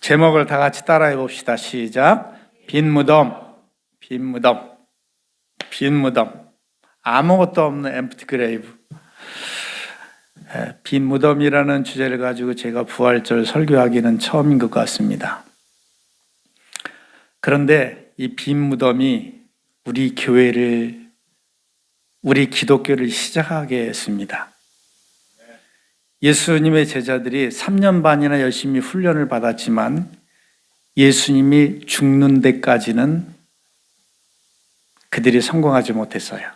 제목을 다 같이 따라해 봅시다. 시작. 빈 무덤, 빈 무덤, 빈 무덤. 아무것도 없는 empty grave. 빈 무덤이라는 주제를 가지고 제가 부활절 설교하기는 처음인 것 같습니다. 그런데 이 빈 무덤이 우리 교회를, 우리 기독교를 시작하게 했습니다. 예수님의 제자들이 3년 반이나 열심히 훈련을 받았지만 예수님이 죽는 데까지는 그들이 성공하지 못했어요.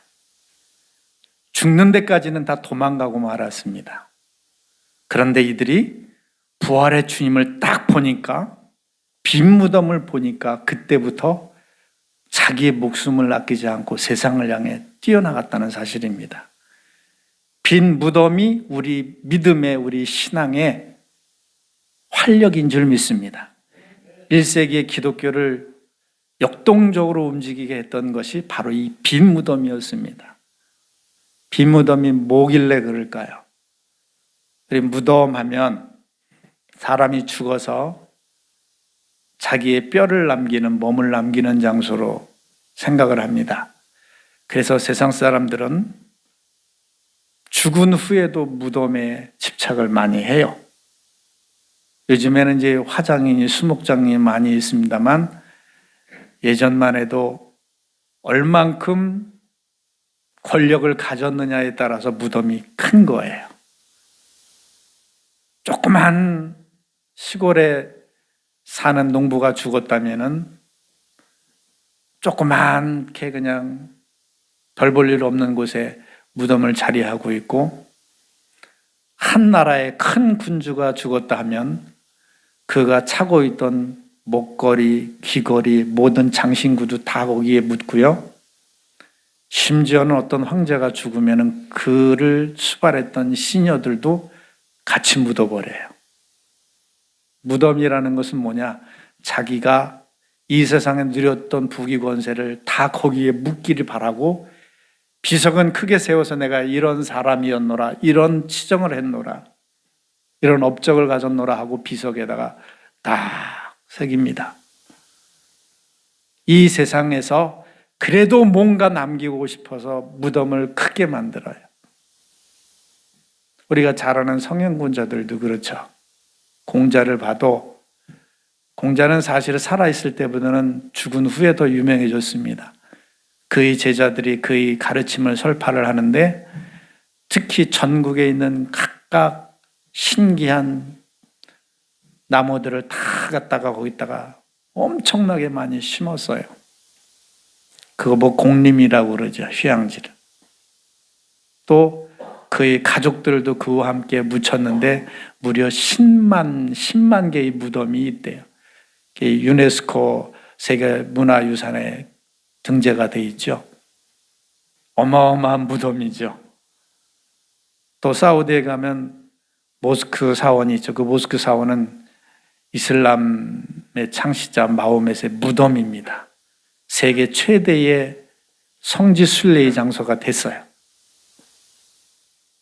죽는 데까지는 다 도망가고 말았습니다. 그런데 이들이 부활의 주님을 딱 보니까, 빈 무덤을 보니까 그때부터 자기의 목숨을 아끼지 않고 세상을 향해 뛰어나갔다는 사실입니다. 빈 무덤이 우리 믿음의, 우리 신앙의 활력인 줄 믿습니다. 1세기의 기독교를 역동적으로 움직이게 했던 것이 바로 이 빈 무덤이었습니다. 빈 무덤이 뭐길래 그럴까요? 무덤 하면 사람이 죽어서 자기의 뼈를 남기는, 몸을 남기는 장소로 생각을 합니다. 그래서 세상 사람들은 죽은 후에도 무덤에 집착을 많이 해요. 요즘에는 이제 화장이니 수목장이 많이 있습니다만 예전만 해도 얼만큼 권력을 가졌느냐에 따라서 무덤이 큰 거예요. 조그만 시골에 사는 농부가 죽었다면은 조그맣게 그냥 별 볼 일 없는 곳에 무덤을 자리하고 있고, 한 나라의 큰 군주가 죽었다 하면 그가 차고 있던 목걸이, 귀걸이, 모든 장신구도 다 거기에 묻고요. 심지어는 어떤 황제가 죽으면 그를 수발했던 시녀들도 같이 묻어버려요. 무덤이라는 것은 뭐냐? 자기가 이 세상에 누렸던 부귀 권세를 다 거기에 묻기를 바라고, 비석은 크게 세워서 내가 이런 사람이었노라, 이런 치정을 했노라, 이런 업적을 가졌노라 하고 비석에다가 딱 새깁니다. 이 세상에서 그래도 뭔가 남기고 싶어서 무덤을 크게 만들어요. 우리가 잘 아는 성형군자들도 그렇죠. 공자를 봐도 공자는 사실 살아있을 때보다는 죽은 후에 더 유명해졌습니다. 그의 제자들이 그의 가르침을 설파를 하는데, 특히 전국에 있는 각각 신기한 나무들을 다 갖다가 거기다가 엄청나게 많이 심었어요. 그거 뭐 공림이라고 그러죠. 휴양지를. 또 그의 가족들도 그와 함께 묻혔는데 무려 10만 개의 무덤이 있대요. 유네스코 세계문화유산에 등재가 돼 있죠. 어마어마한 무덤이죠. 또 사우디에 가면 모스크 사원이 있죠. 그 모스크 사원은 이슬람의 창시자 마호멧의 무덤입니다. 세계 최대의 성지 순례의 장소가 됐어요.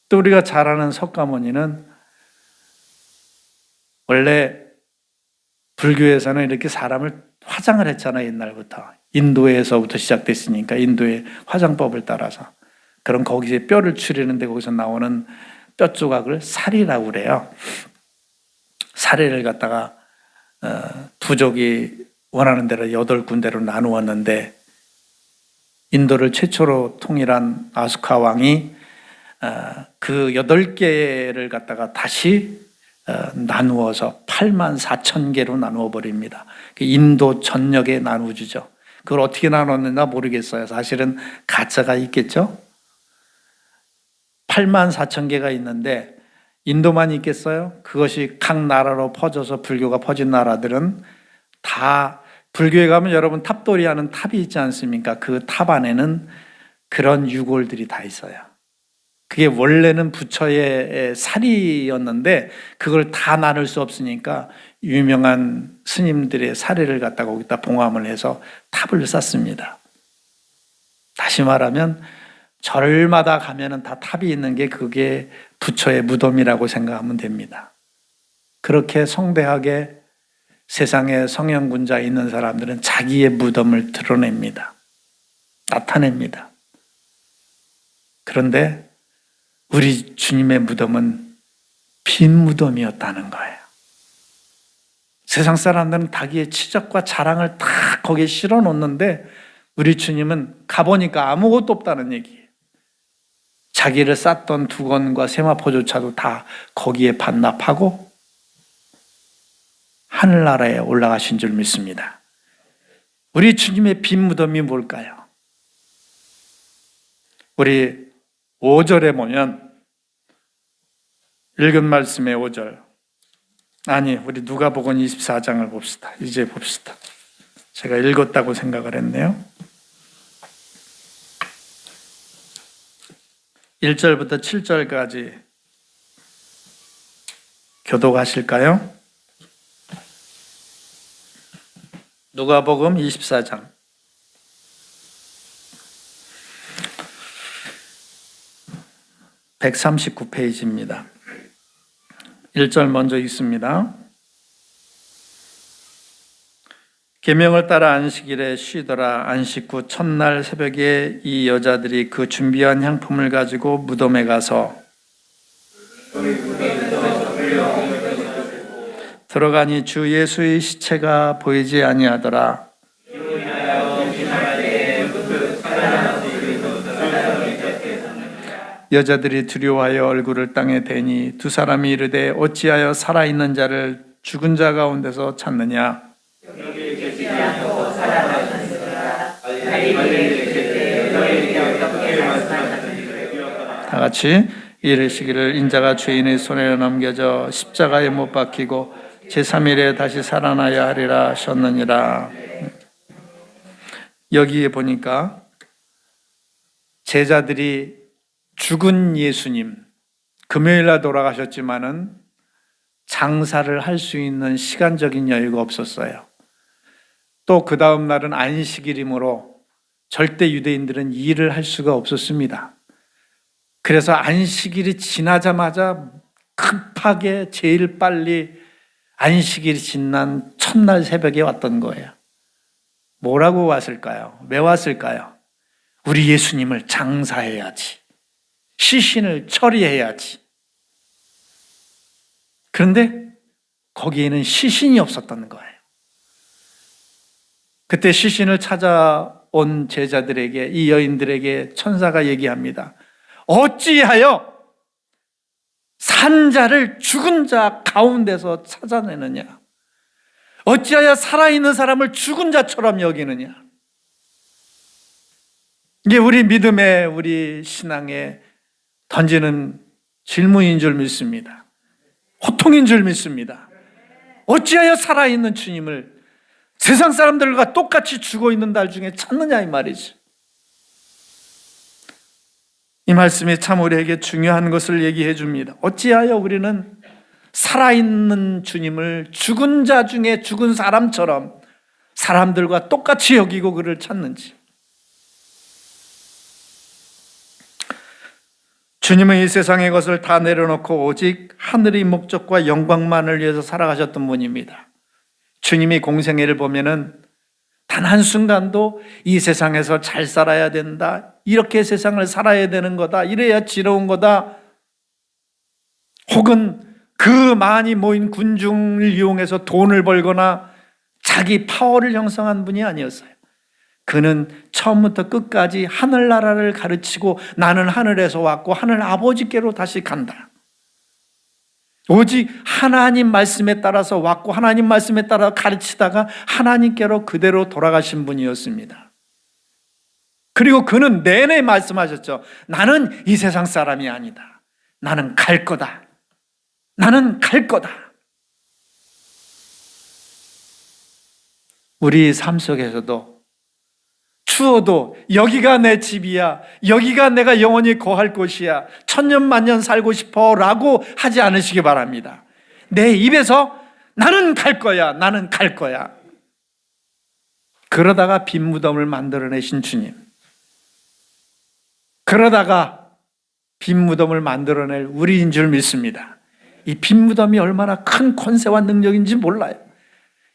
또 우리가 잘 아는 석가모니는 원래 불교에서는 이렇게 사람을 화장을 했잖아요. 옛날부터. 인도에서부터 시작됐으니까 인도의 화장법을 따라서. 그럼 거기에 뼈를 추리는데 거기서 나오는 뼈 조각을 살이라고 그래요. 살이를 갖다가 부족이 원하는 대로 8군데로 나누었는데, 인도를 최초로 통일한 아수카 왕이 그 8개를 갖다가 다시 나누어서 84,000개로 나누어 버립니다. 인도 전역에 나누어주죠. 그걸 어떻게 나눴는지 모르겠어요. 사실은 가짜가 있겠죠. 84,000개가 있는데 인도만 있겠어요? 그것이 각 나라로 퍼져서 불교가 퍼진 나라들은 다, 불교에 가면 여러분 탑돌이 하는 탑이 있지 않습니까? 그 탑 안에는 그런 유골들이 다 있어요. 그게 원래는 부처의 살이었는데 그걸 다 나눌 수 없으니까 유명한 스님들의 사례를 갖다가 거기다 봉함을 해서 탑을 쌓습니다. 다시 말하면 절마다 가면은 다 탑이 있는 게 그게 부처의 무덤이라고 생각하면 됩니다. 그렇게 성대하게 세상에 성형군자 있는 사람들은 자기의 무덤을 드러냅니다. 나타냅니다. 그런데 우리 주님의 무덤은 빈 무덤이었다는 거예요. 세상 사람들은 자기의 치적과 자랑을 다 거기에 실어 놓는데 우리 주님은 가보니까 아무것도 없다는 얘기예요. 자기를 쌌던 두건과 세마포조차도 다 거기에 반납하고 하늘나라에 올라가신 줄 믿습니다. 우리 주님의 빈 무덤이 뭘까요? 우리 5절에 보면 읽은 말씀의 5절, 아니 우리 누가복음 24장을 봅시다. 이제 봅시다. 제가 읽었다고 생각을 했네요. 1절부터 7절까지 교독하실까요? 누가복음 24장 139페이지입니다. 1절 먼저 읽습니다. 계명을 따라 안식일에 쉬더라. 안식 후 첫날 새벽에 이 여자들이 그 준비한 향품을 가지고 무덤에 가서 들어가니 주 예수의 시체가 보이지 아니하더라. 여자들이 두려워하여 얼굴을 땅에 대니 두 사람이 이르되 어찌하여 살아있는 자를 죽은 자 가운데서 찾느냐? 다 같이 이르시기를 인자가 죄인의 손에 넘겨져 십자가에 못 박히고 제3일에 다시 살아나야 하리라 하셨느니라. 여기에 보니까 제자들이 죽은 예수님, 금요일날 돌아가셨지만은 장사를 할 수 있는 시간적인 여유가 없었어요. 또 그 다음 날은 안식일이므로 절대 유대인들은 일을 할 수가 없었습니다. 그래서 안식일이 지나자마자 급하게 제일 빨리 안식일이 지난 첫날 새벽에 왔던 거예요. 뭐라고 왔을까요? 왜 왔을까요? 우리 예수님을 장사해야지. 시신을 처리해야지. 그런데 거기에는 시신이 없었다는 거예요. 그때 시신을 찾아온 제자들에게, 이 여인들에게 천사가 얘기합니다. 어찌하여 산 자를 죽은 자 가운데서 찾아내느냐? 어찌하여 살아있는 사람을 죽은 자처럼 여기느냐? 이게 우리 믿음의, 우리 신앙의 던지는 질문인 줄 믿습니다. 호통인 줄 믿습니다. 어찌하여 살아있는 주님을 세상 사람들과 똑같이 죽어 있는 날 중에 찾느냐 이 말이지. 이 말씀이 참 우리에게 중요한 것을 얘기해 줍니다. 어찌하여 우리는 살아있는 주님을 죽은 자 중에 죽은 사람처럼 사람들과 똑같이 여기고 그를 찾는지. 주님은 이 세상의 것을 다 내려놓고 오직 하늘의 목적과 영광만을 위해서 살아가셨던 분입니다. 주님이 공생애를 보면은 단 한순간도 이 세상에서 잘 살아야 된다, 이렇게 세상을 살아야 되는 거다, 이래야 지러운 거다, 혹은 그 많이 모인 군중을 이용해서 돈을 벌거나 자기 파워를 형성한 분이 아니었어요. 그는 처음부터 끝까지 하늘나라를 가르치고 나는 하늘에서 왔고 하늘 아버지께로 다시 간다. 오직 하나님 말씀에 따라서 왔고 하나님 말씀에 따라 가르치다가 하나님께로 그대로 돌아가신 분이었습니다. 그리고 그는 내내 말씀하셨죠. 나는 이 세상 사람이 아니다. 나는 갈 거다. 나는 갈 거다. 우리 삶 속에서도 추워도 여기가 내 집이야, 여기가 내가 영원히 거할 곳이야, 천년만년 살고 싶어 라고 하지 않으시기 바랍니다. 내 입에서 나는 갈 거야, 나는 갈 거야. 그러다가 빈 무덤을 만들어내신 주님, 그러다가 빈 무덤을 만들어낼 우리인 줄 믿습니다. 이 빈 무덤이 얼마나 큰 권세와 능력인지 몰라요.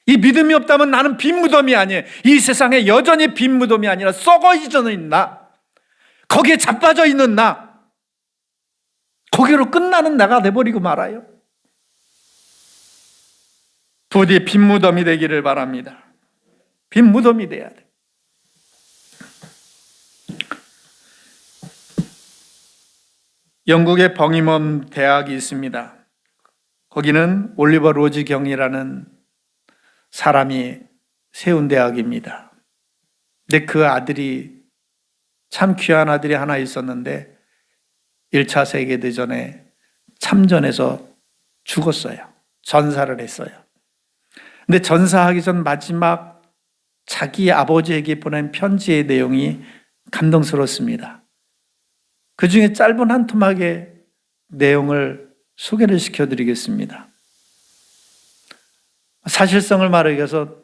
이 믿음이 없다면 나는 빈 무덤이 아니에요. 이 세상에 여전히 빈 무덤이 아니라 썩어 있는 나, 거기에 자빠져 있는 나, 거기로 끝나는 나가 돼버리고 말아요. 부디 빈 무덤이 되기를 바랍니다. 빈 무덤이 돼야 돼. 영국에 벙이멈 대학이 있습니다. 거기는 올리버 로즈 경이라는 사람이 세운 대학입니다. 근데 그 아들이 참 귀한 아들이 하나 있었는데 1차 세계대전에 참전해서 죽었어요. 전사를 했어요. 근데 전사하기 전 마지막 자기 아버지에게 보낸 편지의 내용이 감동스럽습니다. 그 중에 짧은 한 토막의 내용을 소개를 시켜드리겠습니다. 사실성을 말하기 위해서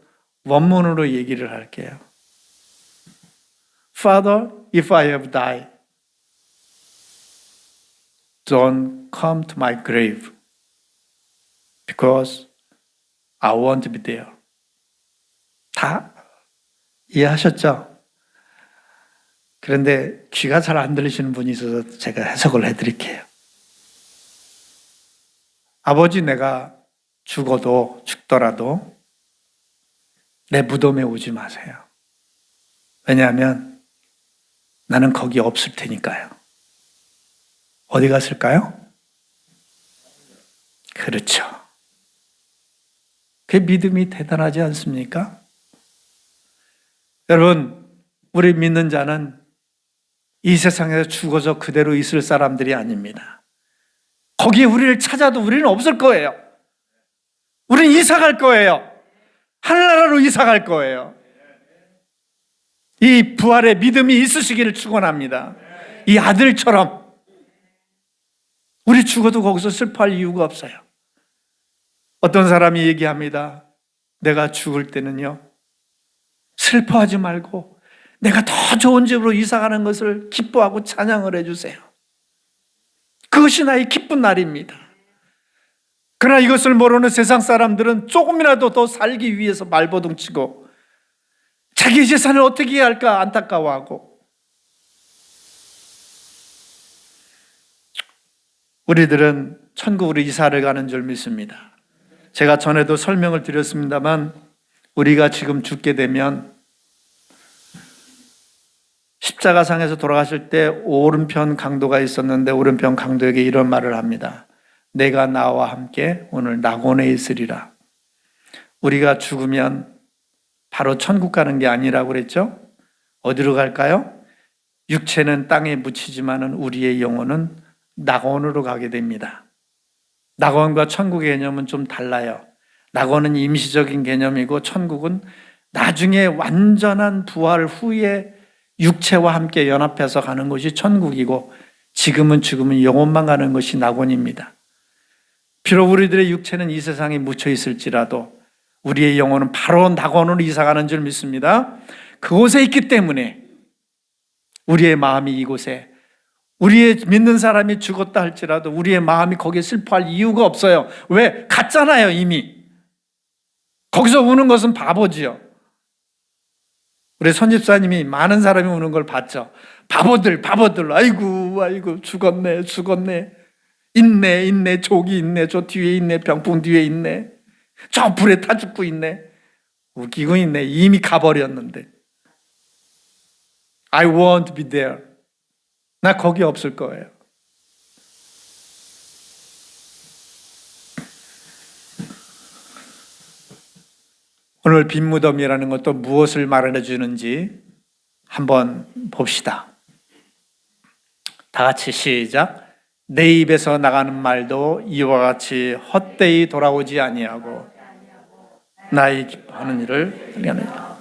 원문으로 얘기를 할게요. Father, if I have died, don't come to my grave because I want to be there. 다 이해하셨죠? 그런데 귀가 잘 안 들리시는 분이 있어서 제가 해석을 해드릴게요. 아버지, 내가 죽더라도 내 무덤에 오지 마세요. 왜냐하면 나는 거기 없을 테니까요. 어디 갔을까요? 그렇죠. 그 믿음이 대단하지 않습니까? 여러분, 우리 믿는 자는 이 세상에서 죽어서 그대로 있을 사람들이 아닙니다. 거기에 우리를 찾아도 우리는 없을 거예요. 우리는 이사 갈 거예요. 하늘나라로 이사 갈 거예요. 이 부활의 믿음이 있으시기를 축원합니다. 이 아들처럼 우리 죽어도 거기서 슬퍼할 이유가 없어요. 어떤 사람이 얘기합니다. 내가 죽을 때는요, 슬퍼하지 말고 내가 더 좋은 집으로 이사가는 것을 기뻐하고 찬양을 해주세요. 그것이 나의 기쁜 날입니다. 그러나 이것을 모르는 세상 사람들은 조금이라도 더 살기 위해서 말버둥치고 자기 재산을 어떻게 해야 할까 안타까워하고, 우리들은 천국으로 이사를 가는 줄 믿습니다. 제가 전에도 설명을 드렸습니다만 우리가 지금 죽게 되면 십자가상에서 돌아가실 때 오른편 강도가 있었는데 오른편 강도에게 이런 말을 합니다. 내가 나와 함께 오늘 낙원에 있으리라. 우리가 죽으면 바로 천국 가는 게 아니라고 그랬죠? 어디로 갈까요? 육체는 땅에 묻히지만은 우리의 영혼은 낙원으로 가게 됩니다. 낙원과 천국의 개념은 좀 달라요. 낙원은 임시적인 개념이고 천국은 나중에 완전한 부활 후에 육체와 함께 연합해서 가는 것이 천국이고, 지금은 죽으면 영혼만 가는 것이 낙원입니다. 비록 우리들의 육체는 이 세상에 묻혀 있을지라도 우리의 영혼은 바로 낙원으로 이사가는 줄 믿습니다. 그곳에 있기 때문에 우리의 마음이 이곳에, 우리의 믿는 사람이 죽었다 할지라도 우리의 마음이 거기에 슬퍼할 이유가 없어요. 왜? 갔잖아요, 이미. 거기서 우는 것은 바보지요. 우리 손집사님이 많은 사람이 우는 걸 봤죠. 바보들, 아이고, 죽었네. 있네, 저기 있네, 저 뒤에 있네, 병풍 뒤에 있네, 저 불에 타 죽고 있네. 웃기고 있네. 이미 가버렸는데. I want to be there. 나 거기 없을 거예요. 오늘 빈 무덤이라는 것도 무엇을 말해 주는지 한번 봅시다. 다 같이 시작. 내 입에서 나가는 말도 이와 같이 헛되이 돌아오지 아니하고 나의 기뻐하는 일을 하느니라.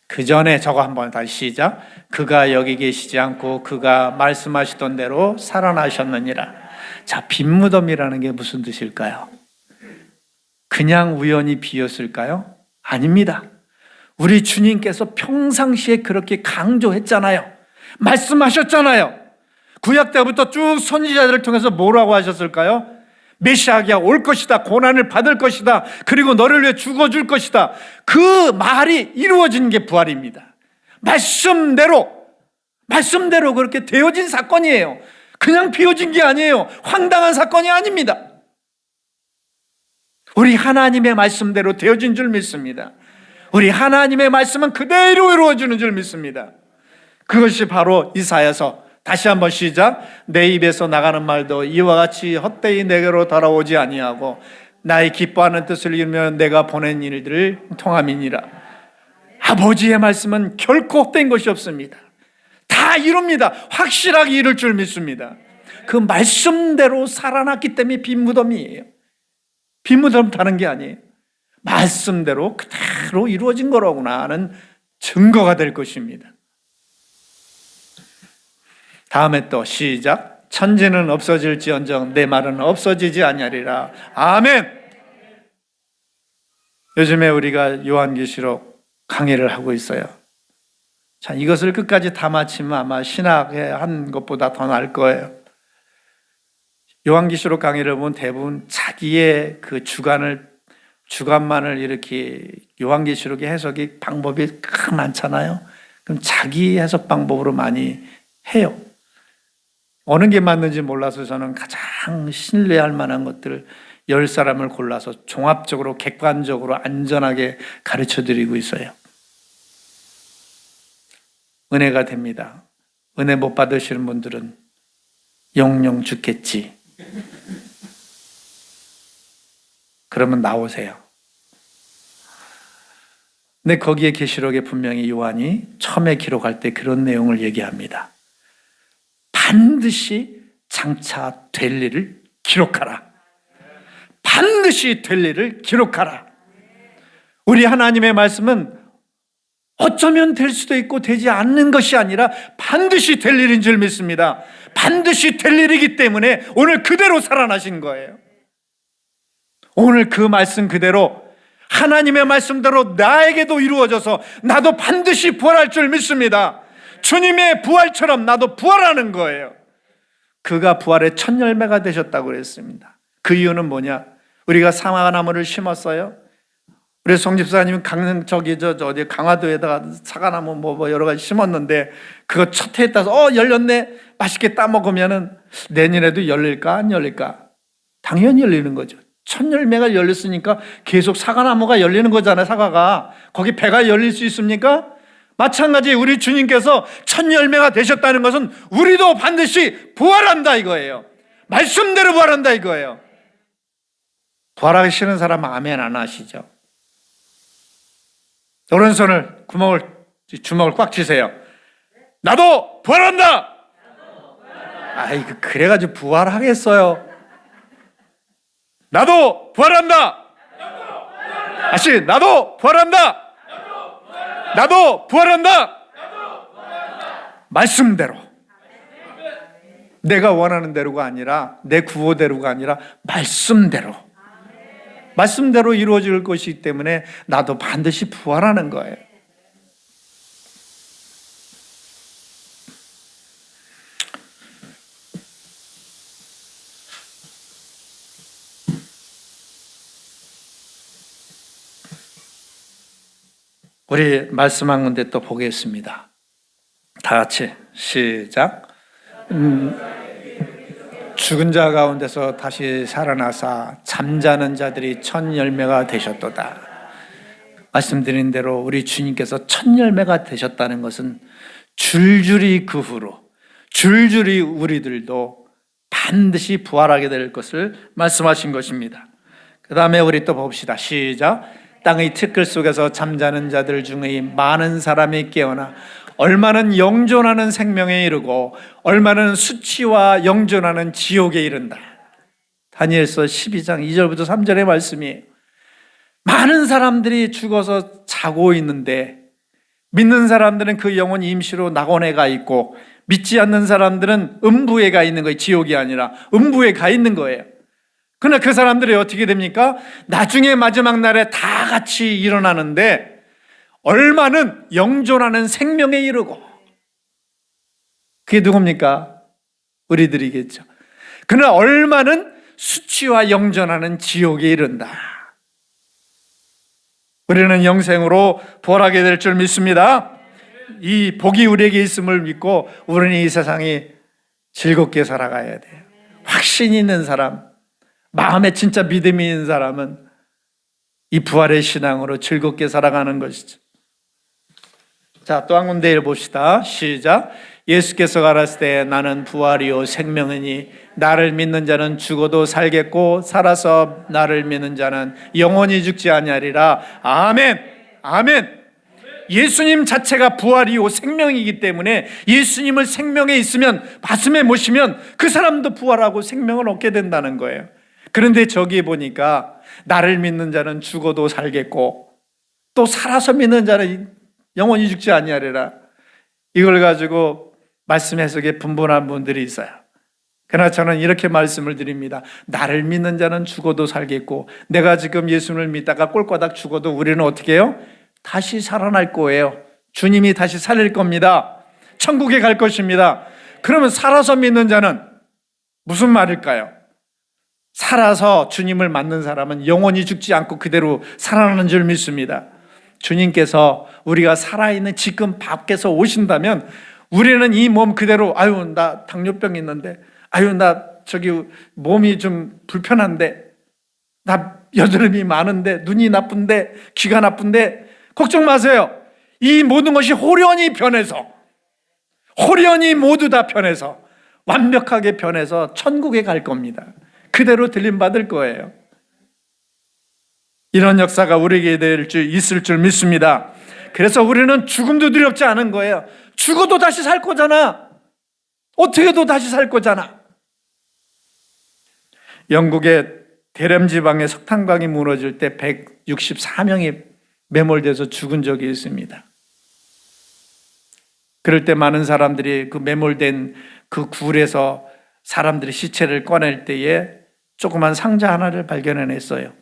그 전에 저거 한번 다시 시작. 그가 여기 계시지 않고 그가 말씀하시던 대로 살아나셨느니라. 자, 빈 무덤이라는 게 무슨 뜻일까요? 그냥 우연히 비었을까요? 아닙니다. 우리 주님께서 평상시에 그렇게 강조했잖아요. 말씀하셨잖아요. 구약 때부터 쭉 선지자들을 통해서 뭐라고 하셨을까요? 메시아가 올 것이다, 고난을 받을 것이다, 그리고 너를 위해 죽어줄 것이다. 그 말이 이루어진 게 부활입니다. 말씀대로 그렇게 되어진 사건이에요. 그냥 비워진 게 아니에요. 황당한 사건이 아닙니다. 우리 하나님의 말씀대로 되어진 줄 믿습니다. 우리 하나님의 말씀은 그대로 이루어지는 줄 믿습니다. 그것이 바로 이사야서, 다시 한번 시작. 내 입에서 나가는 말도 이와 같이 헛되이 내게로 돌아오지 아니하고 나의 기뻐하는 뜻을 이루면 내가 보낸 일들을 통함이니라. 아버지의 말씀은 결코 헛된 것이 없습니다. 다 이룹니다. 확실하게 이룰 줄 믿습니다. 그 말씀대로 살아났기 때문에 빈 무덤이에요. 빈 무덤 타는 게 아니에요. 말씀대로 그대로 이루어진 거로구나 하는 증거가 될 것입니다. 다음에 또 시작. 천지는 없어질지언정 내 말은 없어지지 아니하리라. 아멘. 요즘에 우리가 요한계시록 강의를 하고 있어요. 자, 이것을 끝까지 다 마치면 아마 신학에 한 것보다 더 나을 거예요. 요한계시록 강의를 보면 대부분 자기의 그 주관만을 이렇게 요한계시록의 해석이 방법이 큰 많잖아요. 그럼 자기 해석 방법으로 많이 해요. 어느 게 맞는지 몰라서 저는 가장 신뢰할 만한 것들을 10사람을 골라서 종합적으로 객관적으로 안전하게 가르쳐 드리고 있어요. 은혜가 됩니다. 은혜 못 받으시는 분들은 영영 죽겠지. 그러면 나오세요. 근데 거기에 계시록에 분명히 요한이 처음에 기록할 때 그런 내용을 얘기합니다. 반드시 장차 될 일을 기록하라. 반드시 될 일을 기록하라. 우리 하나님의 말씀은 어쩌면 될 수도 있고 되지 않는 것이 아니라 반드시 될 일인 줄 믿습니다. 반드시 될 일이기 때문에 오늘 그대로 살아나신 거예요. 오늘 그 말씀 그대로 하나님의 말씀대로 나에게도 이루어져서 나도 반드시 부활할 줄 믿습니다. 주님의 부활처럼 나도 부활하는 거예요. 그가 부활의 첫 열매가 되셨다고 그랬습니다. 그 이유는 뭐냐? 우리가 사과나무를 심었어요. 우리 송집사님은 어디 강화도에다가 사과나무 뭐 여러 가지 심었는데 그거 첫 해에 따서 열렸네, 맛있게 따 먹으면은 내년에도 열릴까 안 열릴까? 당연히 열리는 거죠. 첫 열매가 열렸으니까 계속 사과나무가 열리는 거잖아요. 사과가 거기 배가 열릴 수 있습니까? 마찬가지 우리 주님께서 첫 열매가 되셨다는 것은 우리도 반드시 부활한다 이거예요. 말씀대로 부활한다 이거예요. 부활하기 싫은 사람은 아멘 안 하시죠? 오른손을 주먹을 꽉 쥐세요. 나도 부활한다. 아이고 그래가지고 부활하겠어요? 나도 부활한다. 다시 나도 부활한다. 나도 부활한다. 말씀대로, 내가 원하는 대로가 아니라 내 구호대로가 아니라 말씀대로 이루어질 것이기 때문에 나도 반드시 부활하는 거예요. 우리 말씀 한 군데 또 보겠습니다. 다 같이 시작. 죽은 자 가운데서 다시 살아나사 잠자는 자들이 첫 열매가 되셨도다. 말씀드린 대로 우리 주님께서 첫 열매가 되셨다는 것은 줄줄이 그 후로 줄줄이 우리들도 반드시 부활하게 될 것을 말씀하신 것입니다. 그 다음에 우리 또 봅시다. 시작. 땅의 티끌 속에서 잠자는 자들 중에 많은 사람이 깨어나 얼마는 영존하는 생명에 이르고 얼마는 수치와 영존하는 지옥에 이른다. 다니엘서 12장 2절부터 3절의 말씀이에요. 많은 사람들이 죽어서 자고 있는데 믿는 사람들은 그 영혼이 임시로 낙원에 가 있고 믿지 않는 사람들은 음부에 가 있는 거예요. 지옥이 아니라 음부에 가 있는 거예요. 그러나 그 사람들이 어떻게 됩니까? 나중에 마지막 날에 다 같이 일어나는데 얼마는 영존하는 생명에 이르고, 그게 누굽니까? 우리들이겠죠. 그러나 얼마는 수치와 영전하는 지옥에 이른다. 우리는 영생으로 부활하게 될 줄 믿습니다. 이 복이 우리에게 있음을 믿고 우리는 이 세상이 즐겁게 살아가야 돼요. 확신이 있는 사람, 마음에 진짜 믿음이 있는 사람은 이 부활의 신앙으로 즐겁게 살아가는 것이죠. 자, 또 한 군데 봅시다. 시작. 예수께서 가라사대 때 나는 부활이요 생명이니 나를 믿는 자는 죽어도 살겠고 살아서 나를 믿는 자는 영원히 죽지 아니하리라. 아멘. 아멘. 예수님 자체가 부활이요 생명이기 때문에 예수님을 생명에 있으면 가슴에 모시면 그 사람도 부활하고 생명을 얻게 된다는 거예요. 그런데 저기 보니까 나를 믿는 자는 죽어도 살겠고 또 살아서 믿는 자는 영원히 죽지 아니하리라. 이걸 가지고 말씀 해석에 분분한 분들이 있어요. 그러나 저는 이렇게 말씀을 드립니다. 나를 믿는 자는 죽어도 살겠고 내가 지금 예수를 믿다가 꼴까닥 죽어도 우리는 어떻게 해요? 다시 살아날 거예요. 주님이 다시 살릴 겁니다. 천국에 갈 것입니다. 그러면 살아서 믿는 자는 무슨 말일까요? 살아서 주님을 만난 사람은 영원히 죽지 않고 그대로 살아나는 줄 믿습니다. 주님께서 우리가 살아있는 지금 밖에서 오신다면 우리는 이 몸 그대로 아유 나 당뇨병 있는데 아유 나 저기 몸이 좀 불편한데 나 여드름이 많은데 눈이 나쁜데 귀가 나쁜데 걱정 마세요. 이 모든 것이 홀연히 변해서 홀연히 모두 다 변해서 완벽하게 변해서 천국에 갈 겁니다. 그대로 들림받을 거예요. 이런 역사가 우리에게 있을 줄 믿습니다. 그래서 우리는 죽음도 두렵지 않은 거예요. 죽어도 다시 살 거잖아. 어떻게도 다시 살 거잖아. 영국의 대렘 지방의 석탄광이 무너질 때 164명이 매몰돼서 죽은 적이 있습니다. 그럴 때 많은 사람들이 그 매몰된 그 굴에서 사람들이 시체를 꺼낼 때에 조그만 상자 하나를 발견해냈어요.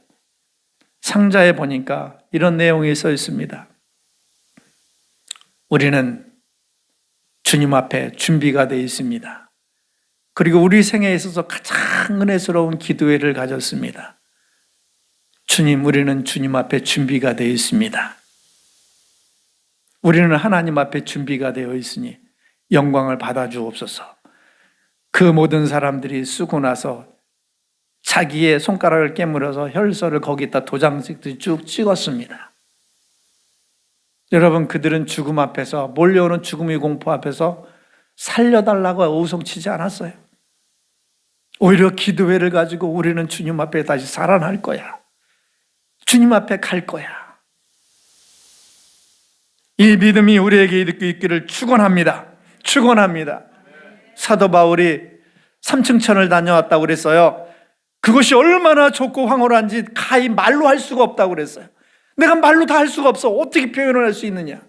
상자에 보니까 이런 내용이 써 있습니다. 우리는 주님 앞에 준비가 되어 있습니다. 그리고 우리 생애에 있어서 가장 은혜스러운 기도회를 가졌습니다. 주님, 우리는 주님 앞에 준비가 되어 있습니다. 우리는 하나님 앞에 준비가 되어 있으니 영광을 받아주옵소서. 그 모든 사람들이 쓰고 나서 자기의 손가락을 깨물어서 혈서를 거기다 도장찍듯이 쭉 찍었습니다. 여러분, 그들은 죽음 앞에서, 몰려오는 죽음의 공포 앞에서 살려달라고 우성치지 않았어요. 오히려 기도회를 가지고 우리는 주님 앞에 다시 살아날 거야. 주님 앞에 갈 거야. 이 믿음이 우리에게 있기를 축원합니다. 축원합니다. 사도 바울이 삼층천을 다녀왔다고 그랬어요. 그것이 얼마나 좋고 황홀한지 가히 말로 할 수가 없다고 그랬어요. 내가 말로 다 할 수가 없어. 어떻게 표현을 할 수 있느냐.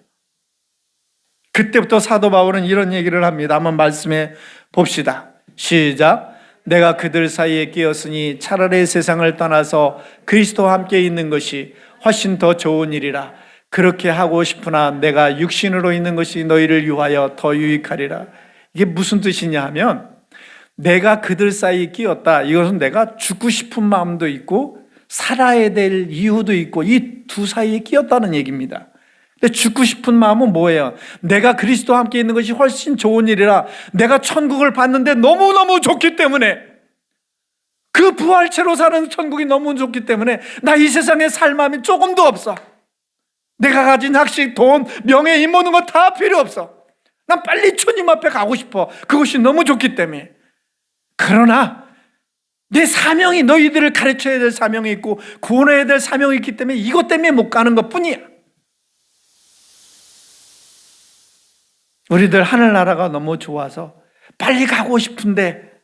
그때부터 사도 바울은 이런 얘기를 합니다. 한번 말씀해 봅시다. 시작. 내가 그들 사이에 끼었으니 차라리 세상을 떠나서 그리스도와 함께 있는 것이 훨씬 더 좋은 일이라. 그렇게 하고 싶으나 내가 육신으로 있는 것이 너희를 위하여 더 유익하리라. 이게 무슨 뜻이냐 하면 내가 그들 사이에 끼었다. 이것은 내가 죽고 싶은 마음도 있고 살아야 될 이유도 있고 이 두 사이에 끼었다는 얘기입니다. 근데 죽고 싶은 마음은 뭐예요? 내가 그리스도와 함께 있는 것이 훨씬 좋은 일이라. 내가 천국을 봤는데 너무너무 좋기 때문에, 그 부활체로 사는 천국이 너무 좋기 때문에 나 이 세상에 살 마음이 조금도 없어. 내가 가진 학식, 돈, 명예, 이 모든 거 다 필요 없어. 난 빨리 주님 앞에 가고 싶어. 그것이 너무 좋기 때문에. 그러나 내 사명이, 너희들을 가르쳐야 될 사명이 있고 구원해야 될 사명이 있기 때문에 이것 때문에 못 가는 것뿐이야. 우리들 하늘나라가 너무 좋아서 빨리 가고 싶은데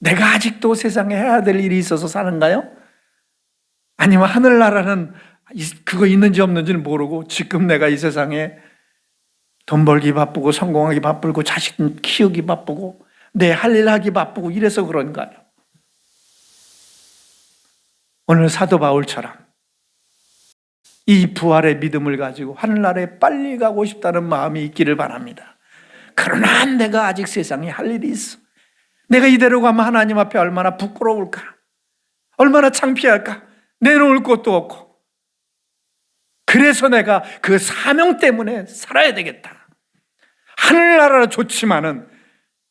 내가 아직도 세상에 해야 될 일이 있어서 사는가요? 아니면 하늘나라는 그거 있는지 없는지는 모르고 지금 내가 이 세상에 돈 벌기 바쁘고 성공하기 바쁘고 자식 키우기 바쁘고 내 할 일 하기 바쁘고 이래서 그런가요? 오늘 사도 바울처럼 이 부활의 믿음을 가지고 하늘나라에 빨리 가고 싶다는 마음이 있기를 바랍니다. 그러나 내가 아직 세상에 할 일이 있어. 내가 이대로 가면 하나님 앞에 얼마나 부끄러울까? 얼마나 창피할까? 내놓을 곳도 없고. 그래서 내가 그 사명 때문에 살아야 되겠다. 하늘나라는 좋지만은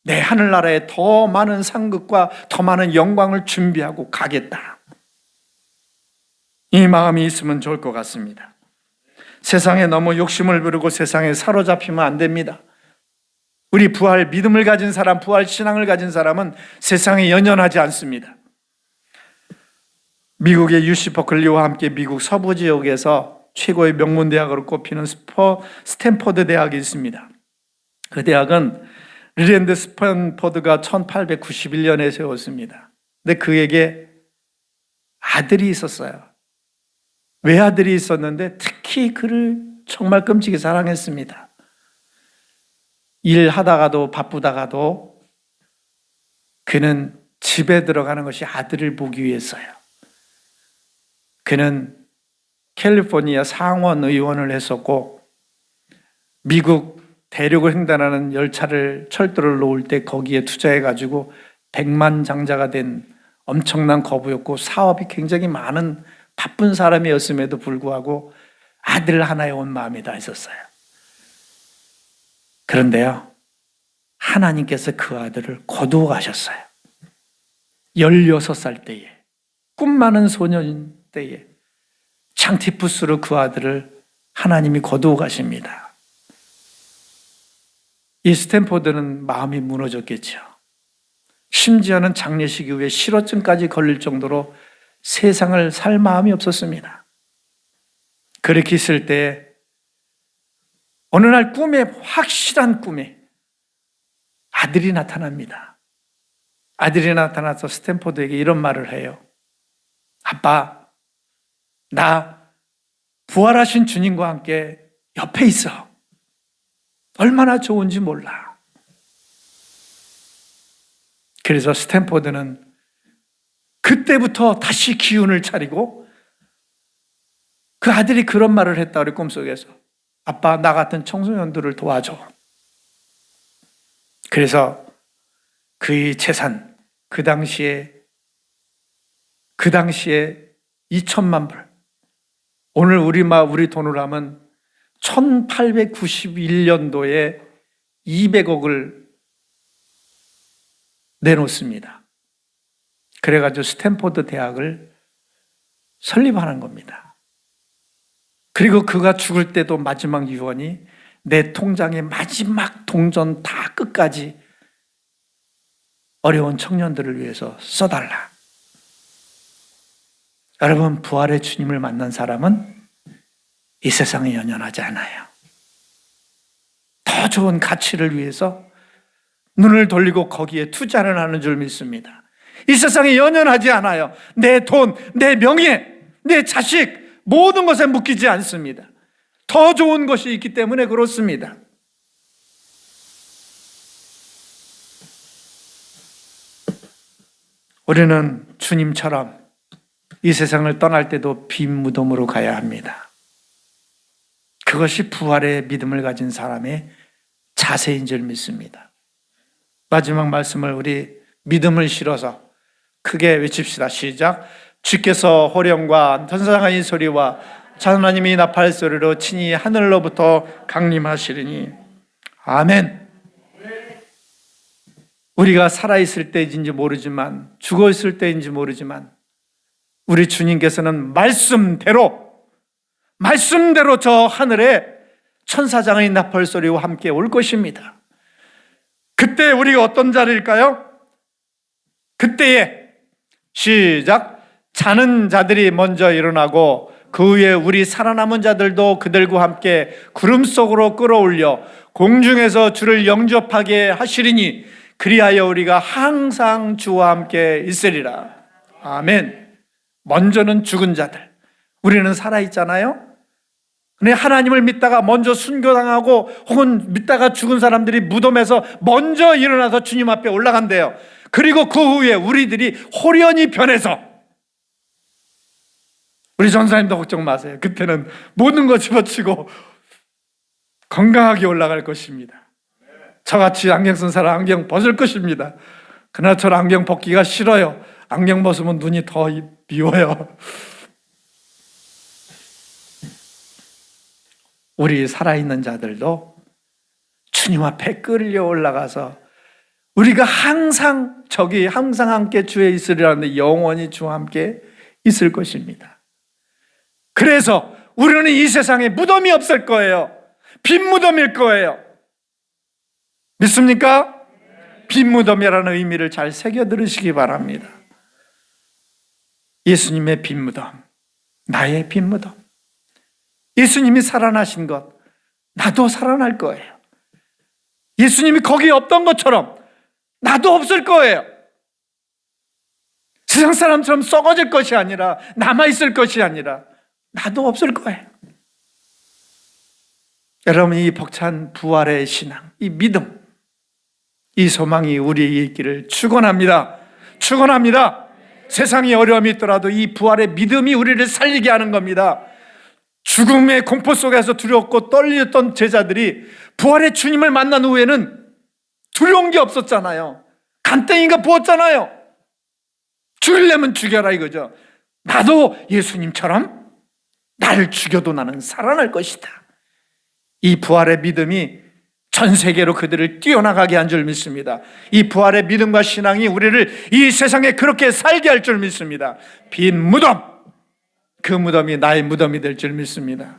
내 하늘나라에 더 많은 상급과 더 많은 영광을 준비하고 가겠다. 이 마음이 있으면 좋을 것 같습니다. 세상에 너무 욕심을 부리고 세상에 사로잡히면 안 됩니다. 우리 부활 믿음을 가진 사람, 부활 신앙을 가진 사람은 세상에 연연하지 않습니다. 미국의 UC 버클리와 함께 미국 서부 지역에서 최고의 명문 대학으로 꼽히는 스탠퍼드 대학이 있습니다. 그 대학은 릴랜드 스탠퍼드가 1891년에 세웠습니다. 근데 그에게 아들이 있었어요. 외아들이 있었는데 특히 그를 정말 끔찍이 사랑했습니다. 일하다가도 바쁘다가도 그는 집에 들어가는 것이 아들을 보기 위해서요. 그는 캘리포니아 상원 의원을 했었고 미국 대륙을 횡단하는 열차를 철도를 놓을 때 거기에 투자해가지고 100만 장자가 된 엄청난 거부였고 사업이 굉장히 많은 바쁜 사람이었음에도 불구하고 아들 하나에 온 마음이 다 있었어요. 그런데요, 하나님께서 그 아들을 거두어 가셨어요. 16살 때에, 꿈 많은 소년 때에 창티푸스로 그 아들을 하나님이 거두어 가십니다. 이 스탠포드는 마음이 무너졌겠죠. 심지어는 장례식 이후에 실어증까지 걸릴 정도로 세상을 살 마음이 없었습니다. 그렇게 있을 때 어느 날 확실한 꿈에 아들이 나타납니다. 아들이 나타나서 스탠포드에게 이런 말을 해요. 아빠, 나 부활하신 주님과 함께 옆에 있어. 얼마나 좋은지 몰라. 그래서 스탠포드는 그때부터 다시 기운을 차리고 그 아들이 그런 말을 했다 우리 꿈속에서. 아빠, 나 같은 청소년들을 도와줘. 그래서 그의 재산, 그 당시에 2천만 불. 오늘 우리 돈으로 하면 1891년도에 200억을 내놓습니다. 그래가지고 스탠포드 대학을 설립하는 겁니다. 그리고 그가 죽을 때도 마지막 유언이 내 통장의 마지막 동전 다 끝까지 어려운 청년들을 위해서 써달라. 여러분, 부활의 주님을 만난 사람은 이 세상에 연연하지 않아요. 더 좋은 가치를 위해서 눈을 돌리고 거기에 투자를 하는 줄 믿습니다. 이 세상에 연연하지 않아요. 내 돈, 내 명예, 내 자식 모든 것에 묶이지 않습니다. 더 좋은 것이 있기 때문에 그렇습니다. 우리는 주님처럼 이 세상을 떠날 때도 빈 무덤으로 가야 합니다. 그것이 부활의 믿음을 가진 사람의 자세인 줄 믿습니다. 마지막 말씀을 우리 믿음을 실어서 크게 외칩시다. 시작. 주께서 호령과 천사장의 소리와 하나님이 나팔 소리로 친히 하늘로부터 강림하시리니. 아멘. 우리가 살아있을 때인지 모르지만, 죽어있을 때인지 모르지만 우리 주님께서는 말씀대로 저 하늘에 천사장의 나팔 소리와 함께 올 것입니다. 그때 우리가 어떤 자리일까요? 그때에 시작. 자는 자들이 먼저 일어나고 그 후에 우리 살아남은 자들도 그들과 함께 구름 속으로 끌어올려 공중에서 주를 영접하게 하시리니 그리하여 우리가 항상 주와 함께 있으리라. 아멘. 먼저는 죽은 자들. 우리는 살아있잖아요. 근데 하나님을 믿다가 먼저 순교당하고 혹은 믿다가 죽은 사람들이 무덤에서 먼저 일어나서 주님 앞에 올라간대요. 그리고 그 후에 우리들이 호련히 변해서, 우리 전사님도 걱정 마세요. 그때는 모든 거 집어치고 건강하게 올라갈 것입니다. 저같이 안경 쓴 사람 안경 벗을 것입니다. 그러나 저는 안경 벗기가 싫어요. 안경 벗으면 눈이 더 미워요. 우리 살아있는 자들도 주님 앞에 끌려 올라가서 우리가 항상 함께 주에 있으리라는데 영원히 주와 함께 있을 것입니다. 그래서 우리는 이 세상에 무덤이 없을 거예요. 빈 무덤일 거예요. 믿습니까? 빈 무덤이라는 의미를 잘 새겨 들으시기 바랍니다. 예수님의 빈 무덤, 나의 빈 무덤. 예수님이 살아나신 것, 나도 살아날 거예요. 예수님이 거기 없던 것처럼 나도 없을 거예요. 세상 사람처럼 썩어질 것이 아니라, 남아있을 것이 아니라 나도 없을 거예요. 여러분, 이 벅찬 부활의 신앙, 이 믿음, 이 소망이 우리에게 있기를 축원합니다. 축원합니다. 세상이 어려움이 있더라도 이 부활의 믿음이 우리를 살리게 하는 겁니다. 죽음의 공포 속에서 두렵고 떨렸던 제자들이 부활의 주님을 만난 후에는 두려운 게 없었잖아요. 간땡이가 부었잖아요. 죽이려면 죽여라 이거죠. 나도 예수님처럼 나를 죽여도 나는 살아날 것이다. 이 부활의 믿음이 전 세계로 그들을 뛰어나가게 한 줄 믿습니다. 이 부활의 믿음과 신앙이 우리를 이 세상에 그렇게 살게 할 줄 믿습니다. 빈 무덤, 그 무덤이 나의 무덤이 될 줄 믿습니다.